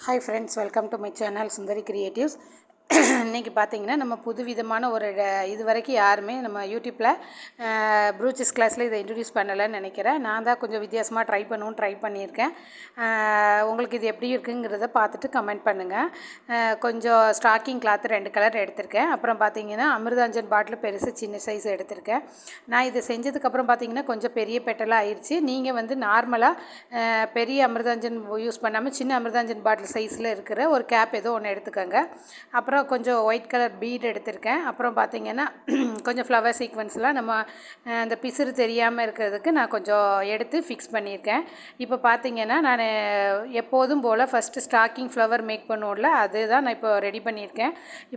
Hi friends, welcome to my channel Sundari creatives. இன்றைக்கி பார்த்தீங்கன்னா நம்ம புதுவிதமான ஒரு இது வரைக்கும் யாருமே நம்ம யூடியூப்பில் ப்ரூச்சஸ் கிளாஸில் இதை இன்ட்ரடியூஸ் பண்ணலைன்னு நினைக்கிறேன். நான் தான் கொஞ்சம் வித்தியாசமாக ட்ரை பண்ணியிருக்கேன். உங்களுக்கு இது எப்படி இருக்குங்கிறத பார்த்துட்டு கமெண்ட் பண்ணுங்கள். கொஞ்சம் ஸ்டாக்கிங் கிளாத்து 2 கலர் எடுத்திருக்கேன். அப்புறம் பார்த்தீங்கன்னா அமிர்தாஞ்சன் பாட்டில் பெருசு சின்ன சைஸ் எடுத்திருக்கேன். நான் இதை செஞ்சதுக்கப்புறம் பார்த்தீங்கன்னா கொஞ்சம் பெரிய பெட்டலாக ஆயிடுச்சு. நீங்கள் வந்து நார்மலாக பெரிய அமிர்தாஞ்சன் யூஸ் பண்ணாமல் சின்ன அமிர்தாஞ்சன் பாட்டில் சைஸில் இருக்கிற ஒரு கேப் ஏதோ ஒன்று எடுத்துக்கோங்க. அப்புறம் கொஞ்சம் ஒயிட் கலர் பீட் எடுத்திருக்கேன். அப்புறம் பார்த்திங்கன்னா கொஞ்சம் ஃப்ளவர் சீக்வன்ஸ்லாம் நம்ம அந்த பிசுறு தெரியாமல் இருக்கிறதுக்கு நான் கொஞ்சம் எடுத்து ஃபிக்ஸ் பண்ணியிருக்கேன். இப்போ பார்த்திங்கன்னா நான் எப்போதும் போல் ஃபஸ்ட்டு ஸ்டாக்கிங் ஃப்ளவர் மேக் பண்ணுவோம்ல, அதுதான் நான் இப்போ ரெடி பண்ணியிருக்கேன்.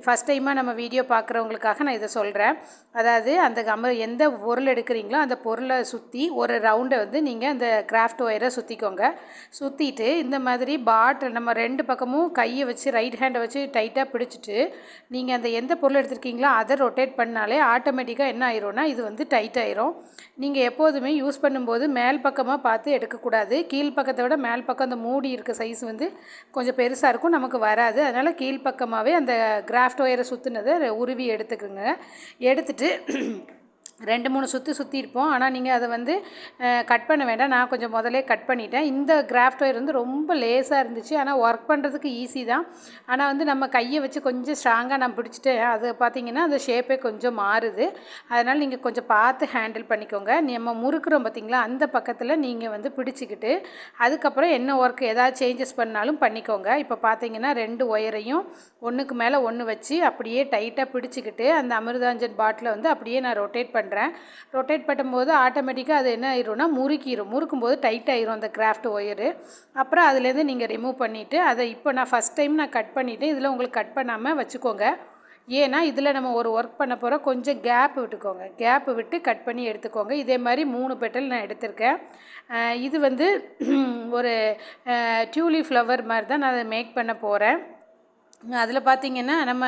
ஃபஸ்ட் டைமாக நம்ம வீடியோ பார்க்குறவங்களுக்காக நான் இதை சொல்கிறேன். அதாவது அந்த எந்த பொருள் எடுக்கிறீங்களோ அந்த பொருளை சுற்றி ஒரு ரவுண்டை வந்து நீங்கள் அந்த கிராஃப்ட் ஒயரை சுற்றிக்கோங்க. சுற்றிட்டு இந்த மாதிரி பாட்டில் நம்ம 2 பக்கமும் கையை வச்சு ரைட் ஹேண்டை வச்சு டைட்டாக பிடிச்சிட்டு நீங்கள் அந்த எந்த பொருள் எடுத்துருக்கீங்களோ அதை ரொட்டேட் பண்ணாலே ஆட்டோமேட்டிக்காக என்ன ஆயிரும்னா இது வந்து டைட் ஆயிரும். நீங்கள் எப்போதுமே யூஸ் பண்ணும்போது மேல் பக்கமாக பார்த்து எடுக்கக்கூடாது. கீழ் பக்கத்தை விட மேல் பக்கம் அந்த மூடி இருக்க சைஸ் வந்து கொஞ்சம் பெருசாக இருக்கும், நமக்கு வராது. அதனால் கீழ் பக்கமாகவே அந்த கிராஃப்ட் ஒயரை சுற்றுனதை உருவி எடுத்துக்குங்க. எடுத்துட்டு 2-3 சுற்றிருப்போம். ஆனால் நீங்கள் அதை வந்து கட் பண்ண வேண்டாம். நான் கொஞ்சம் முதலே கட் பண்ணிட்டேன். இந்த கிராஃப்ட் ஒயர் வந்து ரொம்ப லேஸாக இருந்துச்சு. ஆனால் ஒர்க் பண்ணுறதுக்கு ஈஸி தான். ஆனால் வந்து நம்ம கையை வச்சு கொஞ்சம் ஸ்ட்ராங்காக நான் பிடிச்சிட்டேன். அது பார்த்திங்கன்னா அந்த ஷேப்பே கொஞ்சம் மாறுது. அதனால் நீங்கள் கொஞ்சம் பார்த்து ஹேண்டில் பண்ணிக்கோங்க. நம்ம முறுக்குறோம் பார்த்திங்களா, அந்த பக்கத்தில் நீங்கள் வந்து பிடிச்சிக்கிட்டு அதுக்கப்புறம் என்ன ஒர்க் ஏதாவது சேஞ்சஸ் பண்ணாலும் பண்ணிக்கோங்க. இப்போ பார்த்திங்கன்னா 2 ஒயரையும் ஒன்றுக்கு மேலே ஒன்று வச்சு அப்படியே டைட்டாக பிடிச்சிக்கிட்டு அந்த அமிர்தாஞ்சன் பாட்டிலை வந்து அப்படியே நான் ரொட்டேட் பண்ணும்போது ஆட்டோமேட்டிக்காக அது என்ன ஆயிரும்னா முறுக்கும்போது டைட் ஆயிரும் அந்த கிராஃப்ட் ஒயரு. அப்புறம் அதுலேருந்து நீங்கள் ரிமூவ் பண்ணிவிட்டு அதை இப்போ நான் ஃபஸ்ட் டைம் நான் கட் பண்ணிவிட்டேன். இதில் உங்களுக்கு கட் பண்ணாமல் வச்சுக்கோங்க. ஏன்னா இதில் நம்ம ஒரு ஒர்க் பண்ண போகிறோம். கொஞ்சம் கேப்பு விட்டு கட் பண்ணி எடுத்துக்கோங்க. இதே மாதிரி 3 பெட்டல் நான் எடுத்திருக்கேன். இது வந்து ஒரு டியூலி ஃப்ளவர் மாதிரி தான் நான் அதை மேக் பண்ண போகிறேன். அதில் பார்த்திங்கன்னா நம்ம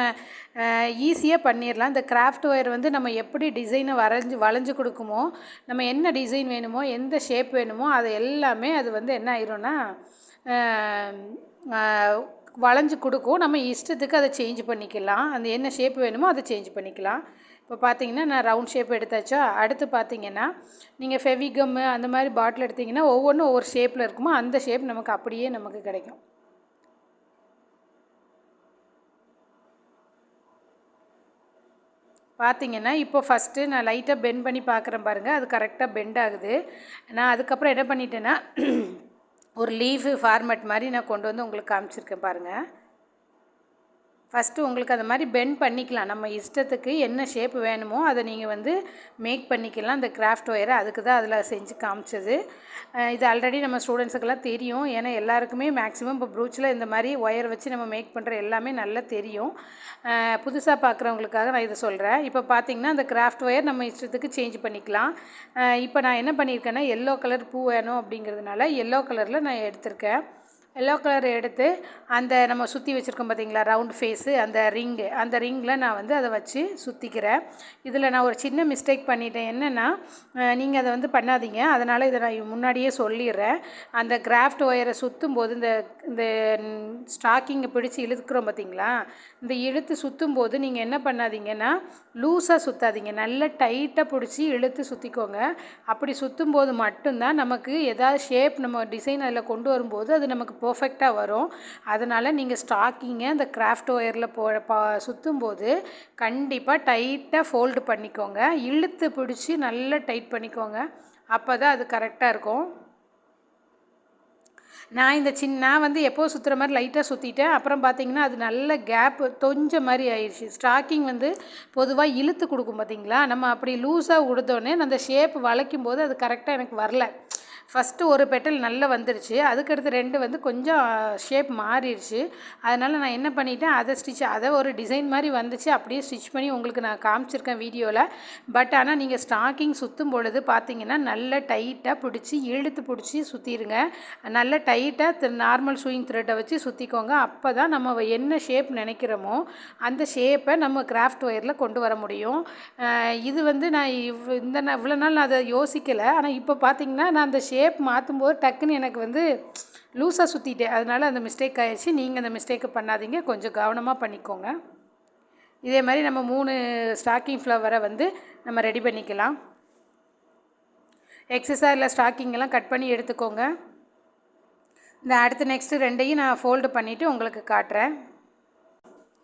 ஈஸியாக பண்ணிடலாம். இந்த கிராஃப்ட் ஒயர் வந்து நம்ம எப்படி டிசைனை வளைஞ்சு கொடுக்குமோ, நம்ம என்ன டிசைன் வேணுமோ எந்த ஷேப் வேணுமோ அது எல்லாமே அது வந்து என்ன ஆயிரும்னா வளைஞ்சு கொடுக்கும். நம்ம இஷ்டத்துக்கு அதை சேஞ்ச் பண்ணிக்கலாம். அந்த என்ன ஷேப் வேணுமோ அதை சேஞ்ச் பண்ணிக்கலாம். இப்போ பார்த்திங்கன்னா நான் ரவுண்ட் ஷேப் எடுத்தாச்சா. அடுத்து பார்த்திங்கன்னா நீங்கள் ஃபெவிகம்மு அந்த மாதிரி பாட்டில் எடுத்திங்கன்னா ஒவ்வொன்றும் ஒவ்வொரு ஷேப்பில் இருக்குமோ அந்த ஷேப் நமக்கு அப்படியே நமக்கு கிடைக்கும். பார்த்திங்கன்னா இப்போ ஃபஸ்ட்டு நான் லைட்டாக பெண்ட் பண்ணி பார்க்குறேன் பாருங்கள், அது கரெக்டாக பெண்ட் ஆகுது. நான் அதுக்கப்புறம் என்ன பண்ணிட்டேன்னா ஒரு லீஃபு ஃபார்மேட் மாதிரி நான் கொண்டு வந்து உங்களுக்கு காமிச்சிருக்கேன் பாருங்கள். ஃபஸ்ட்டு உங்களுக்கு அந்த மாதிரி பெண்ட் பண்ணிக்கலாம். நம்ம இஷ்டத்துக்கு என்ன ஷேப் வேணுமோ அதை நீங்கள் வந்து மேக் பண்ணிக்கலாம். அந்த கிராஃப்ட் ஒயரை அதுக்கு தான் அதில் செஞ்சு காமிச்சது. இது ஆல்ரெடி நம்ம ஸ்டூடெண்ட்ஸுக்கெல்லாம் தெரியும். ஏன்னா எல்லாருக்குமே மேக்ஸிமம் இப்போ ப்ரூச்சில் இந்த மாதிரி ஒயர் வச்சு நம்ம மேக் பண்ணுற எல்லாமே நல்லா தெரியும். புதுசாக பார்க்குறவங்களுக்காக நான் இதை சொல்கிறேன். இப்போ பார்த்திங்கன்னா அந்த கிராஃப்ட் ஒயர் நம்ம இஷ்டத்துக்கு சேஞ்ச் பண்ணிக்கலாம். இப்போ நான் என்ன பண்ணியிருக்கேன்னா எல்லோ கலர் பூ வேணும் அப்படிங்கிறதுனால எல்லோ கலரில் நான் எடுத்திருக்கேன். எல்லோ கலர் எடுத்து அந்த நம்ம சுற்றி வச்சுருக்கோம் பார்த்திங்களா ரவுண்ட் ஃபேஸு, அந்த ரிங்கில் நான் வந்து அதை வச்சு சுற்றிக்கிறேன். இதில் நான் ஒரு சின்ன மிஸ்டேக் பண்ணிட்டேன். என்னென்னா நீங்கள் அதை வந்து பண்ணாதீங்க. அதனால் இதை நான் முன்னாடியே சொல்லிடுறேன். அந்த கிராஃப்ட் ஒயரை சுற்றும் போது இந்த ஸ்டாக்கிங்கை பிடிச்சி இழுக்கிறோம் பார்த்திங்களா, இந்த இழுத்து சுற்றும் போது நீங்கள் என்ன பண்ணாதீங்கன்னா லூஸாக சுற்றாதீங்க. நல்லா டைட்டாக பிடிச்சி இழுத்து சுற்றிக்கோங்க. அப்படி சுற்றும் போது மட்டும்தான் நமக்கு ஏதாவது ஷேப் நம்ம டிசைன் அதில் கொண்டு வரும்போது அது நமக்கு பர்ஃபெக்டாக வரும். அதனால் நீங்கள் ஸ்டாக்கிங்கை அந்த கிராஃப்ட் ஒயரில் சுற்றும்போது கண்டிப்பாக டைட்டாக ஃபோல்டு பண்ணிக்கோங்க. இழுத்து பிடிச்சி நல்லா டைட் பண்ணிக்கோங்க. அப்போ தான் அது கரெக்டாக இருக்கும். நான் வந்து எப்போது சுற்றுற மாதிரி லைட்டாக சுற்றிட்டேன். அப்புறம் பார்த்திங்கன்னா அது நல்ல கேப்பு தொஞ்ச மாதிரி ஆயிடுச்சு. ஸ்டாக்கிங் வந்து பொதுவாக இழுத்து கொடுக்கும் பார்த்திங்களா, நம்ம அப்படி லூஸாக கொடுத்தோன்னே அந்த ஷேப் வளைக்கும் போது அது கரெக்டாக எனக்கு வரல. ஃபஸ்ட்டு ஒரு பெட்டல் நல்லா வந்துருச்சு. அதுக்கடுத்து 2 வந்து கொஞ்சம் ஷேப் மாறிடுச்சு. அதனால் நான் என்ன பண்ணிட்டேன், அதை ஒரு டிசைன் மாதிரி வந்துச்சு. அப்படியே ஸ்டிச் பண்ணி உங்களுக்கு நான் காமிச்சிருக்கேன் வீடியோவில். பட் ஆனால் நீங்கள் ஸ்டாக்கிங் சுற்றும் பொழுது பார்த்திங்கன்னா நல்லா டைட்டாக பிடிச்சி இழுத்து பிடிச்சி சுற்றிடுங்க. நல்லா டைட்டாக நார்மல் சூயிங் த்ரெட்டை வச்சு சுற்றிக்கோங்க. அப்போ தான் நம்ம என்ன ஷேப் நினைக்கிறோமோ அந்த ஷேப்பை நம்ம கிராஃப்ட் ஒயரில் கொண்டு வர முடியும். இது வந்து நான் இவ்வளோ நாள் நான் அதை யோசிக்கலை. ஆனால் இப்போ பார்த்திங்கன்னா நான் அந்த ஷேப் ஷேப் மாற்றும்போது டக்குன்னு எனக்கு வந்து லூஸாக சுற்றிட்டேன், அதனால் அந்த மிஸ்டேக் ஆகிடுச்சு. நீங்கள் அந்த மிஸ்டேக்கை பண்ணாதீங்க, கொஞ்சம் கவனமாக பண்ணிக்கோங்க. இதே மாதிரி நம்ம 3 ஸ்டாக்கிங் ஃப்ளவரை வந்து நம்ம ரெடி பண்ணிக்கலாம். எக்ஸஸாக இல்லை ஸ்டாக்கிங்கெல்லாம் கட் பண்ணி எடுத்துக்கோங்க. இந்த அடுத்து நெக்ஸ்ட்டு 2ஐயும் நான் ஃபோல்டு பண்ணிவிட்டு உங்களுக்கு காட்டுறேன்.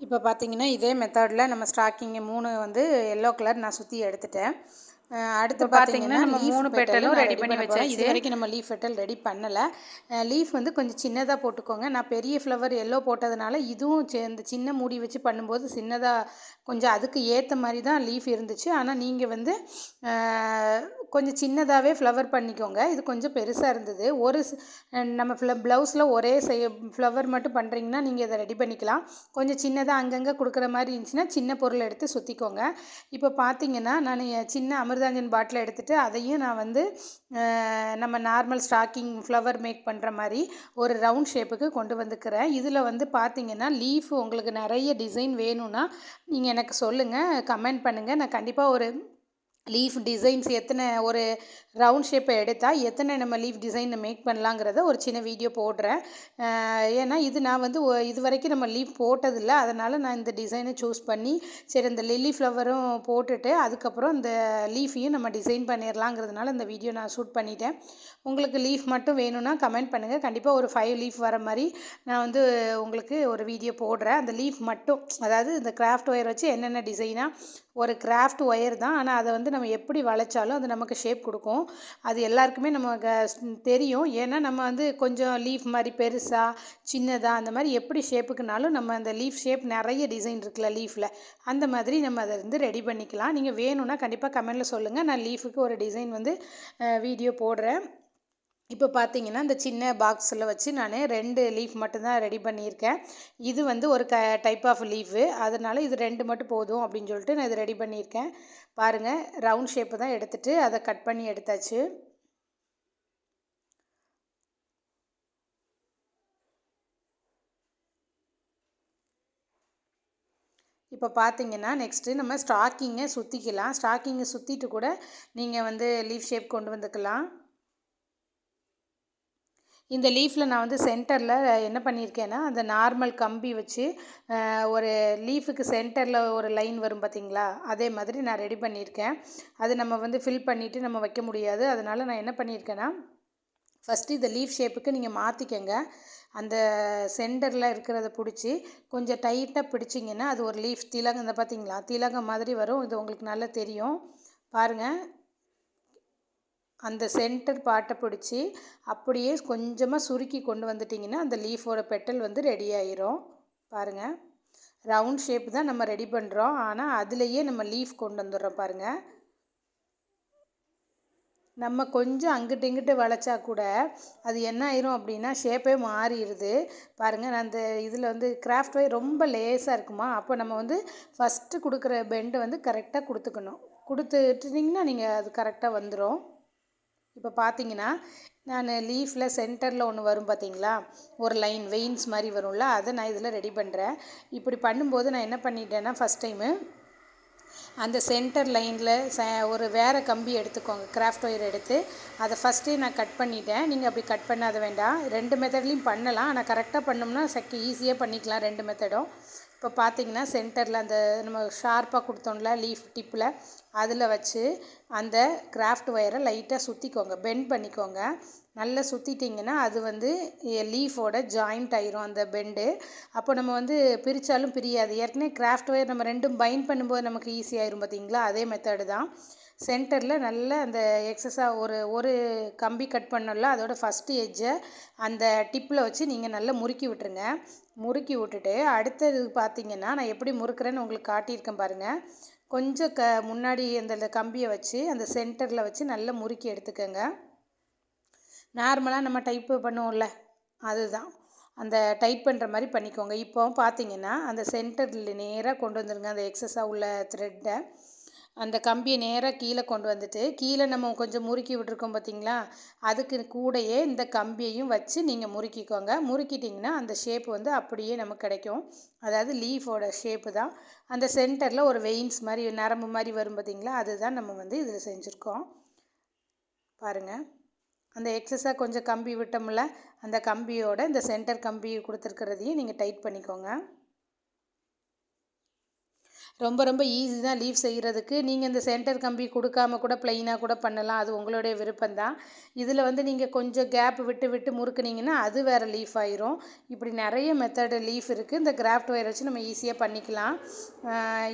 இப்போ பார்த்தீங்கன்னா இதே மெத்தடில் நம்ம ஸ்டாக்கிங்கு 3 வந்து எல்லோ கலர் நான் சுற்றி எடுத்துட்டேன். அடுத்து பார்த்தீங்கன்னா நம்ம 3 பெட்டலும் ரெடி பண்ணி வச்சேன். இது வரைக்கும் நம்ம லீஃப் பெட்டல் ரெடி பண்ணலை. லீஃப் வந்து கொஞ்சம் சின்னதாக போட்டுக்கோங்க. நான் பெரிய ஃப்ளவர் எல்லோ போட்டதுனால இதுவும் இந்த சின்ன மூடி வச்சு பண்ணும்போது சின்னதாக கொஞ்சம் அதுக்கு ஏற்ற மாதிரி தான் லீஃப் இருந்துச்சு. ஆனால் நீங்கள் வந்து கொஞ்சம் சின்னதாகவே ஃப்ளவர் பண்ணிக்கோங்க. இது கொஞ்சம் பெருசாக இருந்தது. நம்ம ப்ளவுஸில் ஒரே ஃப்ளவர் மட்டும் பண்ணுறீங்கன்னா நீங்கள் இதை ரெடி பண்ணிக்கலாம். கொஞ்சம் சின்னதாக அங்கங்கே கொடுக்குற மாதிரி இருந்துச்சுன்னா சின்ன பொருள் எடுத்து சுற்றிக்கோங்க. இப்போ பார்த்தீங்கன்னா நான் சின்ன அமிர்தாஞ்சன் பாட்டில் எடுத்துகிட்டு அதையும் நான் வந்து நம்ம நார்மல் ஸ்டாக்கிங் ஃப்ளவர் மேக் பண்ணுற மாதிரி ஒரு ரவுண்ட் ஷேப்புக்கு கொண்டு வந்துக்கிறேன். இதில் வந்து பார்த்தீங்கன்னா லீஃப் உங்களுக்கு நிறைய டிசைன் வேணும்னா நீங்கள் எனக்கு சொல்லுங்கள், கமெண்ட் பண்ணுங்கள். நான் கண்டிப்பாக ஒரு லீஃப் டிசைன்ஸ் ஒரு ரவுண்ட் ஷேப்பை எடுத்தால் எத்தனை நம்ம லீஃப் டிசைன் மேக் பண்ணலாங்கிறத ஒரு சின்ன வீடியோ போடுறேன். ஏன்னா இது நான் வந்து இது வரைக்கும் நம்ம லீஃப் போட்டதில்லை, அதனால் நான் இந்த டிசைனை சூஸ் பண்ணி சரி இந்த லில்லி ஃப்ளவரும் போட்டுட்டு அதுக்கப்புறம் இந்த லீஃபையும் நம்ம டிசைன் பண்ணிடலாங்கிறதுனால இந்த வீடியோ நான் ஷூட் பண்ணிட்டேன். உங்களுக்கு லீஃப் மட்டும் வேணும்னா கமெண்ட் பண்ணுங்கள். கண்டிப்பாக ஒரு 5 லீஃப் வர மாதிரி நான் வந்து உங்களுக்கு ஒரு வீடியோ போடுறேன். அந்த லீஃப் மட்டும், அதாவது இந்த கிராஃப்ட் ஒயர் வச்சு என்னென்ன டிசைனாக ஒரு கிராஃப்ட் ஒயர் தான், ஆனால் அதை வந்து நம்ம எப்படி வளைச்சாலும் அது நமக்கு ஷேப் கொடுக்கும். அது எல்லாருக்குமே நமக்கு தெரியும். ஏன்னா நம்ம வந்து கொஞ்சம் லீஃப் மாதிரி பெருசாக சின்னதாக அந்த மாதிரி எப்படி ஷேப்புக்குனாலும் நம்ம அந்த லீஃப் ஷேப் நிறைய டிசைன் இருக்குல்ல லீஃபில், அந்த மாதிரி நம்ம அதை வந்து ரெடி பண்ணிக்கலாம். நீங்கள் வேணும்னா கண்டிப்பாக கமெண்டில் சொல்லுங்கள். நான் லீஃபுக்கு ஒரு டிசைன் வந்து வீடியோ போடுறேன். இப்போ பார்த்தீங்கன்னா இந்த சின்ன பாக்ஸில் வச்சு நான் 2 லீஃப் மட்டும்தான் ரெடி பண்ணியிருக்கேன். இது வந்து ஒரு டைப் ஆஃப் லீஃபு, அதனால் இது 2 மட்டும் போதும் அப்படின்னு சொல்லிட்டு நான் இது ரெடி பண்ணியிருக்கேன். பாருங்கள், ரவுண்ட் ஷேப்பு தான் எடுத்துகிட்டு அதை கட் பண்ணி எடுத்தாச்சு. இப்போ பார்த்தீங்கன்னா நெக்ஸ்ட்டு நம்ம ஸ்டாக்கிங்கை சுற்றிக்கலாம். ஸ்டாக்கிங்கை சுற்றிட்டு கூட நீங்கள் வந்து லீஃப் ஷேப் கொண்டு வந்துக்கலாம். இந்த லீஃபில் நான் வந்து சென்டரில் என்ன பண்ணியிருக்கேன்னா அந்த நார்மல் கம்பி வச்சு ஒரு லீஃபுக்கு சென்டரில் ஒரு லைன் வரும் பார்த்திங்களா, அதே மாதிரி நான் ரெடி பண்ணியிருக்கேன். அது நம்ம வந்து ஃபில் பண்ணிவிட்டு நம்ம வைக்க முடியாது. அதனால் நான் என்ன பண்ணியிருக்கேன்னா ஃபஸ்ட்டு இந்த லீஃப் ஷேப்புக்கு நீங்கள் மாற்றிக்கங்க. அந்த சென்டரில் இருக்கிறத பிடிச்சி கொஞ்சம் டைட்டாக பிடிச்சிங்கன்னா அது ஒரு லீஃப் திலகம், இந்த பார்த்திங்களா திலகம் மாதிரி வரும். இது உங்களுக்கு நல்லா தெரியும் பாருங்கள். அந்த சென்டர் பார்ட்டை பிடிச்சி அப்படியே கொஞ்சமாக சுருக்கி கொண்டு வந்துட்டிங்கன்னா அந்த லீஃபோட பெட்டல் வந்து ரெடி ஆயிரும். பாருங்கள், ரவுண்ட் ஷேப் தான் நம்ம ரெடி பண்ணுறோம், ஆனால் அதுலேயே நம்ம லீஃப் கொண்டு வந்துடுறோம். பாருங்கள், நம்ம கொஞ்சம் அங்கிட்டு இங்கிட்டு வளைச்சா கூட அது என்ன ஆயிரும் அப்படின்னா ஷேப்பே மாறிடுது. பாருங்கள், நான் அந்த இதில் வந்து கிராஃப்ட் ஒயர் ரொம்ப லேஸாக இருக்குமா, அப்போ நம்ம வந்து ஃபஸ்ட்டு கொடுக்குற பெண்டு வந்து கரெக்டாக கொடுத்துட்டிங்கன்னா நீங்கள் அது கரெக்டாக வந்துடும். இப்போ பார்த்தீங்கன்னா நான் லீஃபில் சென்டரில் ஒன்று வரும் பார்த்தீங்களா, ஒரு லைன் வெயின்ஸ் மாதிரி வரும்ல, அதை நான் இதில் ரெடி பண்ணுறேன். இப்படி பண்ணும்போது நான் என்ன பண்ணிட்டேன்னா ஃபஸ்ட் டைமு அந்த சென்டர் லைனில் ஒரு வேறு கம்பி எடுத்துக்கோங்க, கிராஃப்ட் ஒயர் எடுத்து அதை ஃபஸ்ட்டே நான் கட் பண்ணிட்டேன். நீங்கள் அப்படி கட் பண்ணாத வேண்டாம், 2 மெத்தட்லேயும் பண்ணலாம். ஆனால் கரெக்டாக பண்ணோம்னா ஈஸியாக பண்ணிக்கலாம் 2 மெத்தடும். இப்போ பார்த்தீங்கன்னா சென்டரில் அந்த நம்ம ஷார்ப்பாக கொடுத்தோம்ல லீஃப் டிப்பில், அதில் வச்சு அந்த கிராஃப்ட் ஒயரை லைட்டாக சுற்றிக்கோங்க, பெண்ட் பண்ணிக்கோங்க. நல்லா சுற்றிட்டிங்கன்னா அது வந்து லீஃபோட ஜாயிண்ட் ஆயிரும் அந்த பெண்டு. அப்போ நம்ம வந்து பிரித்தாலும் பிரியாது. ஏற்கனவே கிராஃப்ட் ஒயர் நம்ம 2ம் பைண்ட் பண்ணும்போது நமக்கு ஈஸியாகிரும் பார்த்தீங்களா, அதே மெத்தடு தான். சென்டரில் நல்ல அந்த எக்ஸஸாக ஒரு கம்பி கட் பண்ணல, அதோட ஃபஸ்ட்டு எட்ஜை அந்த டிப்பில் வச்சு நீங்கள் நல்லா முறுக்கி விட்டுருங்க. முறுக்கி விட்டுட்டு அடுத்தது பார்த்திங்கன்னா நான் எப்படி முறுக்குறேன்னு உங்களுக்கு காட்டியிருக்கேன் பாருங்கள். கொஞ்சம் முன்னாடி அந்த கம்பியை வச்சு அந்த சென்டரில் வச்சு நல்லா முறுக்கி எடுத்துக்கோங்க. நார்மலாக நம்ம டைப்பு பண்ணுவோம்ல, அதுதான் அந்த டைப் பண்ணுற மாதிரி பண்ணிக்கோங்க. இப்போ பார்த்தீங்கன்னா அந்த சென்டரில் நேராக கொண்டு வந்துடுங்க அந்த எக்ஸஸாக உள்ள த்ரெட்டை. அந்த கம்பியை நேராக கீழே கொண்டு வந்துட்டு கீழே நம்ம கொஞ்சம் முறுக்கி விட்டுருக்கோம் பார்த்தீங்களா, அதுக்கு கூடையே இந்த கம்பியையும் வச்சு நீங்கள் முறுக்கிக்கோங்க. முறுக்கிட்டிங்கன்னா அந்த ஷேப் வந்து அப்படியே நமக்கு கிடைக்கும். அதாவது லீஃபோட ஷேப்பு தான். அந்த சென்டரில் ஒரு வெயின்ஸ் மாதிரி நரம்பு மாதிரி வரும் பார்த்தீங்களா, அதுதான் நம்ம வந்து இதில் செஞ்சுருக்கோம். பாருங்கள், அந்த எக்ஸஸாக கொஞ்சம் கம்பி விட்டோம்ல, அந்த கம்பியோட இந்த சென்டர் கம்பி கொடுத்துருக்கிறதையும் நீங்கள் டைட் பண்ணிக்கோங்க. ரொம்ப ரொம்ப ஈஸி தான் லீஃப் செய்கிறதுக்கு. நீங்கள் இந்த சென்டர் கம்பி கொடுக்காம கூட ப்ளைனாக கூட பண்ணலாம். அது உங்களுடைய விருப்பம்தான். இதில் வந்து நீங்கள் கொஞ்சம் கேப் விட்டு விட்டு முறுக்குனீங்கன்னா அது வேறு லீஃப் ஆயிரும். இப்படி நிறைய மெத்தடு லீஃப் இருக்குது. இந்த கிராஃப்ட் ஒயர் வச்சு நம்ம ஈஸியாக பண்ணிக்கலாம்.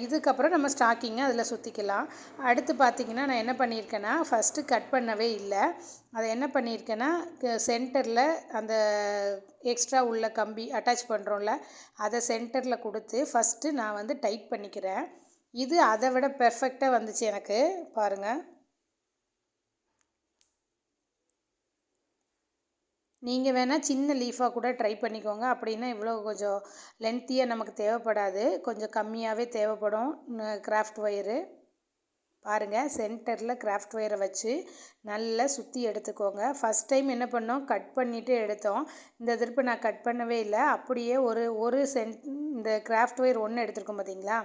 இதுக்கப்புறம் நம்ம ஸ்டாக்கிங்கை அதில் சுற்றிக்கலாம். அடுத்து பார்த்திங்கன்னா நான் என்ன பண்ணியிருக்கேன்னா, ஃபஸ்ட்டு கட் பண்ணவே இல்லை. அதை என்ன பண்ணியிருக்கேன்னா, சென்டரில் அந்த எக்ஸ்ட்ரா உள்ள கம்பி அட்டாச் பண்ணுறோம்ல, அதை சென்டரில் கொடுத்து ஃபஸ்ட்டு நான் வந்து டைட் பண்ணிக்கிறேன். இது அதை விட பெர்ஃபெக்டாக வந்துச்சு எனக்கு. பாருங்கள், நீங்கள் வேணால் சின்ன லீஃபாக கூட ட்ரை பண்ணிக்கோங்க. அப்படின்னா இவ்வளோ கொஞ்சம் லென்த்தியாக நமக்கு தேவைப்படாது, கொஞ்சம் கம்மியாகவே தேவைப்படும் கிராஃப்ட் ஒயரு. பாருங்கள், சென்டரில் கிராஃப்ட் ஒயரை வச்சு நல்லா சுற்றி எடுத்துக்கோங்க. ஃபஸ்ட் டைம் என்ன பண்ணோம், கட் பண்ணிவிட்டு எடுத்தோம். இந்த திருப்பி நான் கட் பண்ணவே இல்லை. அப்படியே ஒரு இந்த கிராஃப்ட் ஒயர் ஒன்று எடுத்துருக்கோம் பார்த்தீங்களா,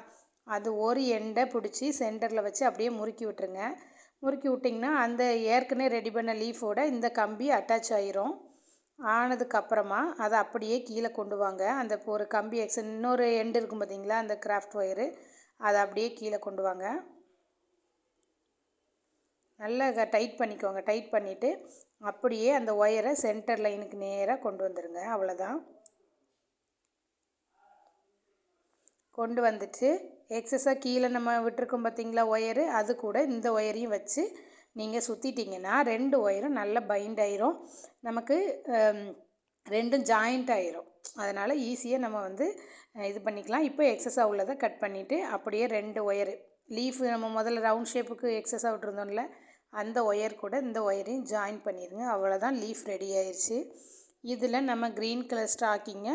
அது ஒரு எண்டை பிடிச்சி சென்டரில் வச்சு அப்படியே முறுக்கி விட்டுருங்க. முறுக்கி விட்டிங்கன்னா அந்த ஏற்கனவே ரெடி பண்ண லீஃபோட இந்த கம்பி அட்டாச் ஆயிரும். ஆனதுக்கப்புறமா அதை அப்படியே கீழே கொண்டு வாங்க. அந்த ஒரு கம்பி இன்னொரு எண்டு இருக்கும் பார்த்தீங்களா, அந்த கிராஃப்ட் ஒயரு, அதை அப்படியே கீழே கொண்டு வாங்க. நல்லா டைட் பண்ணிக்கோங்க. டைட் பண்ணிவிட்டு அப்படியே அந்த ஒயரை சென்டர் லைனுக்கு நேராக கொண்டு வந்துடுங்க. அவ்வளோதான். கொண்டு வந்துட்டு எக்ஸஸாக கீழே நம்ம விட்டுருக்கோம் பார்த்திங்களா ஒயரு, அது கூட இந்த ஒயரையும் வச்சு நீங்கள் சுற்றிட்டிங்கன்னா 2 ஒயரும் நல்லா பைண்ட் ஆயிரும். நமக்கு ரெண்டும் ஜாயிண்ட் ஆயிரும். அதனால் ஈஸியாக நம்ம வந்து இது பண்ணிக்கலாம். இப்போ எக்ஸஸாக உள்ளதை கட் பண்ணிவிட்டு அப்படியே 2 ஒயரு லீஃப் நம்ம முதல்ல ரவுண்ட் ஷேப்புக்கு எக்ஸஸாக விட்டுருந்தோம்ல, அந்த ஒயர் கூட இந்த ஒயரையும் ஜாயின் பண்ணிடுங்க. அவ்வளோதான், லீஃப் ரெடி ஆயிடுச்சு. இதில் நம்ம க்ரீன் கலர் ஸ்டாக்கிங்க,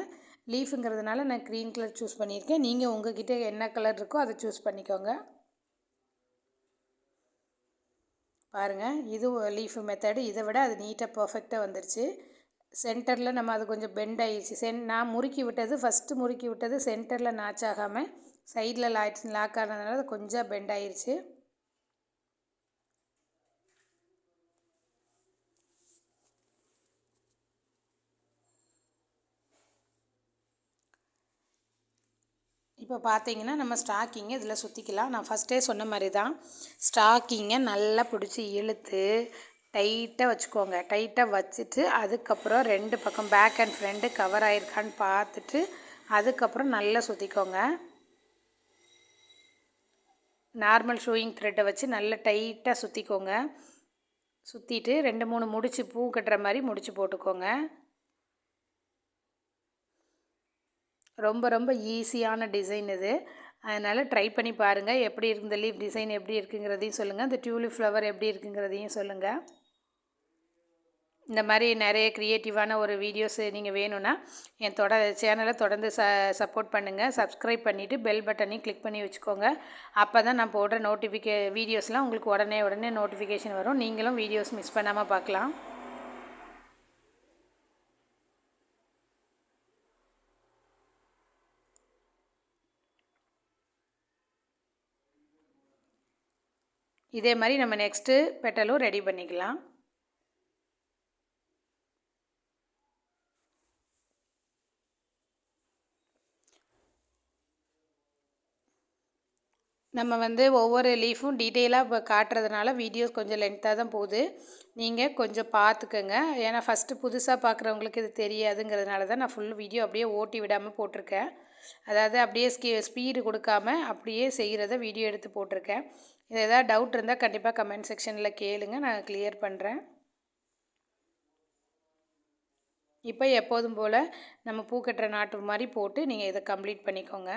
லீஃபுங்கிறதுனால நான் க்ரீன் கலர் சூஸ் பண்ணியிருக்கேன். நீங்கள் உங்கள்கிட்ட என்ன கலர் இருக்கோ அதை சூஸ் பண்ணிக்கோங்க. பாருங்கள், இது லீஃபு மெத்தடு. இதை விட அது நீட்டாக பர்ஃபெக்டாக வந்துருச்சு. சென்டரில் நம்ம அது கொஞ்சம் பெண்ட் ஆகிடுச்சு. நான் முறுக்கி விட்டது ஃபஸ்ட்டு முறுக்கி விட்டது சென்டரில் நாச் ஆகாமல் சைடில் லாக் ஆனதுனால அது கொஞ்சம் பெண்ட் ஆகிடுச்சு. இப்போ பார்த்தீங்கன்னா நம்ம ஸ்டாக்கிங்கை இதில் சுற்றிக்கலாம். நான் ஃபஸ்ட்டே சொன்ன மாதிரி தான், ஸ்டாக்கிங்கை நல்லா பிடிச்சி இழுத்து டைட்டாக வச்சுக்கோங்க. டைட்டாக வச்சுட்டு அதுக்கப்புறம் 2 பக்கம் பேக் அண்ட் ஃப்ரண்ட்டு கவர் ஆகிருக்கான்னு பார்த்துட்டு அதுக்கப்புறம் நல்லா சுற்றிக்கோங்க. நார்மல் ஷூயிங் த்ரெட்டை வச்சு நல்லா டைட்டாக சுற்றிக்கோங்க. சுற்றிட்டு 2-3 முடிச்சு பூ கட்டுற மாதிரி முடிச்சு போட்டுக்கோங்க. ரொம்ப ரொம்ப ஈஸியான டிசைன் இது. அதனால் ட்ரை பண்ணி பாருங்கள். எப்படி இருக்குது இந்த லீஃப் டிசைன் எப்படி இருக்குங்கிறதையும் சொல்லுங்கள். இந்த டியூலிப் ஃப்ளவர் எப்படி இருக்குங்கிறதையும் சொல்லுங்கள். இந்த மாதிரி நிறைய க்ரியேட்டிவான ஒரு வீடியோஸ் நீங்கள் வேணும்னா என் சேனலை தொடர்ந்து சப்போர்ட் பண்ணுங்கள். சப்ஸ்கிரைப் பண்ணிவிட்டு பெல் பட்டனையும் கிளிக் பண்ணி வச்சுக்கோங்க. அப்போ தான் நான் போடுற வீடியோஸ்லாம் உங்களுக்கு உடனே நோட்டிஃபிகேஷன் வரும். நீங்களும் வீடியோஸ் மிஸ் பண்ணாமல் பார்க்கலாம். இதே மாதிரி நம்ம நெக்ஸ்ட்டு பெட்டலும் ரெடி பண்ணிக்கலாம். நம்ம வந்து ஒவ்வொரு லீஃபும் டீட்டெயிலாக இப்போ காட்டுறதுனால வீடியோஸ் கொஞ்சம் லென்த்தாக தான் போகுது. நீங்கள் கொஞ்சம் பார்த்துக்கங்க. ஏன்னா ஃபஸ்ட்டு புதுசாக பார்க்குறவங்களுக்கு இது தெரியாதுங்கிறதுனால தான் நான் ஃபுல் வீடியோ அப்படியே ஓட்டி விடாமல் போட்டிருக்கேன். அதாவது அப்படியே ஸ்பீடு கொடுக்காம அப்படியே செய்கிறத வீடியோ எடுத்து போட்டிருக்கேன். இது எதாவது டவுட் இருந்தால் கண்டிப்பாக கமெண்ட் செக்ஷனில் கேளுங்க, நான் கிளியர் பண்ணுறேன். இப்போ எப்போதும் போல் நம்ம பூ கட்டுற நாட்டு மாதிரி போட்டு நீங்கள் இதை கம்ப்ளீட் பண்ணிக்கோங்க.